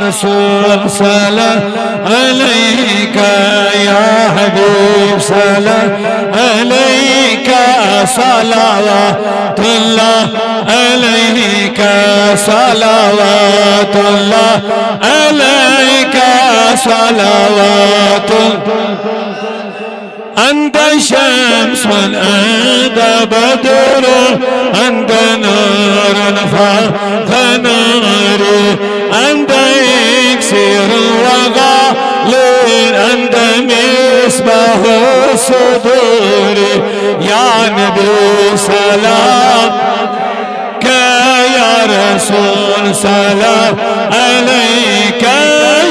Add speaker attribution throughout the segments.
Speaker 1: رسول سلام عليك يا حبيب سلام عليك صلوات الله عليك صلوات الله عليك صلوات أنت شمس أنت بدر أنت نور فوق نور أنت إكسير وغالي أنت مصباح الصدور يا نبي سلام يا رسول سلام عليك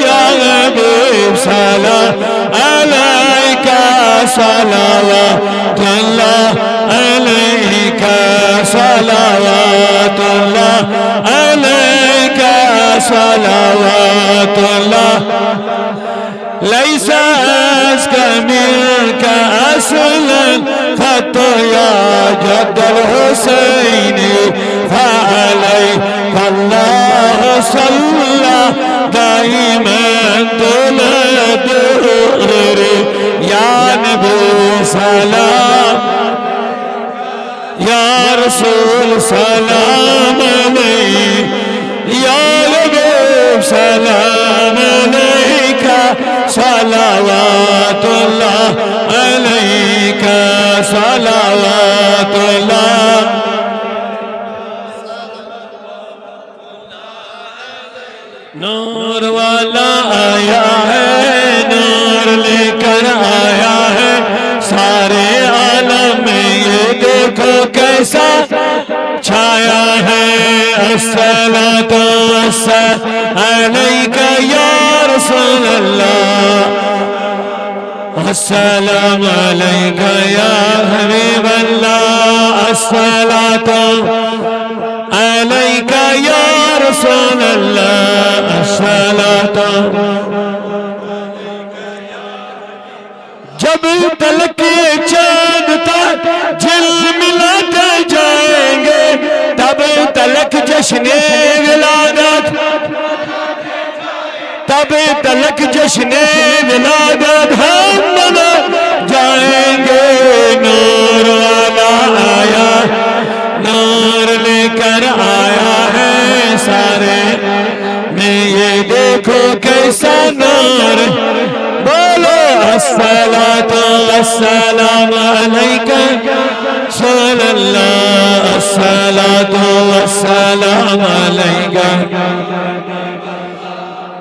Speaker 1: يا حبيب سلام عليك صلوات الله عليك صلوات الله عليك صلوات الله ليس أزكى منك أصلا خط يا جد الحسين فعليك الله صلى دائما طول الدهر يا نبي سلام يا رسول سلام عليك يا حبيب سلام عليك صلوات الله عليك صلوات الله نور والا آیا ہے نور لے کر آیا ہے سارے عالم میں یہ دیکھو کیسا چھایا ہے الصلاۃ والسلام علیک یا رسول اللہ السلام علیک یا حبیب اللہ الصلاۃ علیک یا رسول اللہ الصلاۃ جب تلک چاند تک جل ملاتے جائیں گے تب تلک جشن ولادت تب تلک جشن ولادت ہم منا جائیں گے نور والا آیا نور لے کر آیا ہے سارے میں یہ دیکھو کیسا نور بولو الصلاۃ والسلام علیک صلی اللہ الصلاۃ والسلام علیک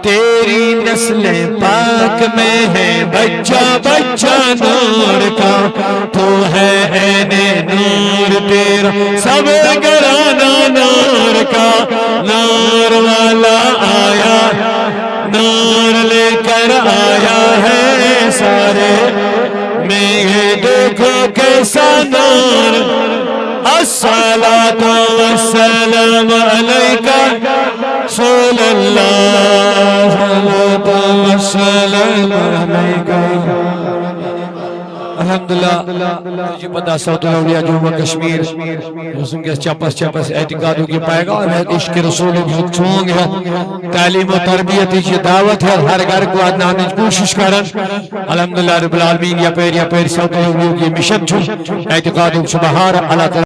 Speaker 1: تیری نسل پاک میں ہے بچہ بچہ نور کا تو ہے عین نور تیرا سب گھرانہ نور کا نور والا آیا نور لے کر آیا ہے سارے میں یہ دیکھو کیسا نور الصلاۃ والسلام علیک صلی اللہ الصلاۃ والسلام علیک الحمدللہ مجھے پتا صوت الاولیاء جموں کشمیر حسن کے چپس اعتقادوں کی پائے گا اور عشق رسول بہت چونگ ہے تعلیم و تربیت کی دعوت ہے ہر گھر کو آدھانے کوشش کرن الحمدللہ رب العالمین یا پیر صوت الاولیاء کی مشن چھو اعتقادوں سبحان اللہ